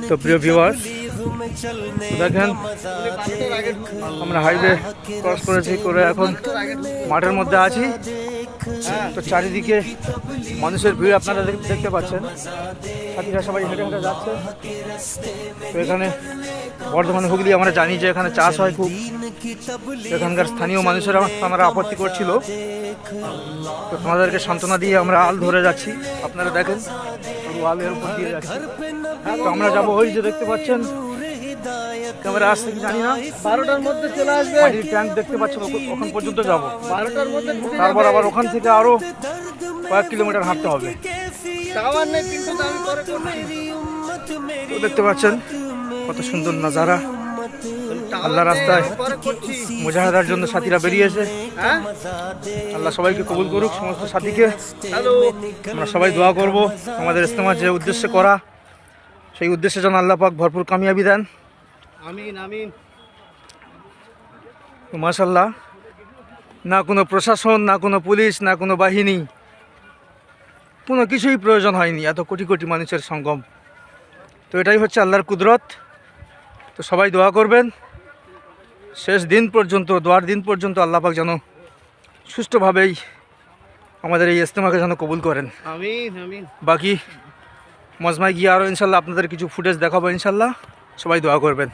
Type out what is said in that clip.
তো প্রিয় ভিউয়ার্স, দেখেন আমরা হাইওয়ে ক্রস করেছি, করে এখন মাঠের মধ্যে আছি। তো চারিদিকে মানুষের ভিড় আপনারা দেখতে পাচ্ছেন। সাথীরা সবাই হেঁটে হেঁটে যাচ্ছে। তো এখানে বর্ধমানে হুগলি আমরা জানি যে এখানে চাষ হয় খুব। এখানকার স্থানীয় মানুষেরা আমরা আপত্তি করছিল, তো তোমাদেরকে সান্ত্বনা দিয়ে আমরা আল ধরে যাচ্ছি। আপনারা দেখেন আলের উপর দিয়ে যাচ্ছি। তো আমরা যাবো ওই যে দেখতে পাচ্ছেন, ক্যামেরা আসছে কি জানি না, 12টার মধ্যে চলে আসবে। ট্যাঙ্ক দেখতে পাচ্ছেন, ওখান পর্যন্ত যাবো। 12টার মধ্যে তারপর আবার ওখান থেকে আরো কয়েক কিলোমিটার হাঁটতে হবে। টাওয়ার নেই কিন্তু আমি পরে করব। তো দেখতে পাচ্ছেন কত সুন্দর নাজারা। আল্লাহ রাস্তায় মুজাহাদার জন্য সাথীরা বেরিয়েছে। হ্যাঁ, আল্লাহ সবাইকে কবুল করুক, সমস্ত সাথীকে। হ্যালো, আমরা সবাই দোয়া করব আমাদের ইস্তেমা যে উদ্দেশ্যে করা, সেই উদ্দেশ্যে যেন আল্লাহ পাক ভরপুর কামিয়াবি দেন। আমিন আমিন। তো মাশাল্লাহ, না কোনো প্রশাসন, না কোনো পুলিশ, না কোনো বাহিনী, কোনো কিছুই প্রয়োজন হয়নি, এত কোটি কোটি মানুষের সঙ্গম। তো এটাই হচ্ছে আল্লাহর কুদরত। তো সবাই দোয়া করবেন শেষ দিন পর্যন্ত, দোয়ার দিন পর্যন্ত আল্লাহ পাক যেন সুষ্ঠুভাবেই আমাদের এই ইজতেমাকে যেন কবুল করেন। আমিন আমিন। বাকি মজমায় গিয়ে আরও ইনশাল্লাহ আপনাদের কিছু ফুটেজ দেখাবো ইনশাল্লাহ। সবাই দোয়া করবেন।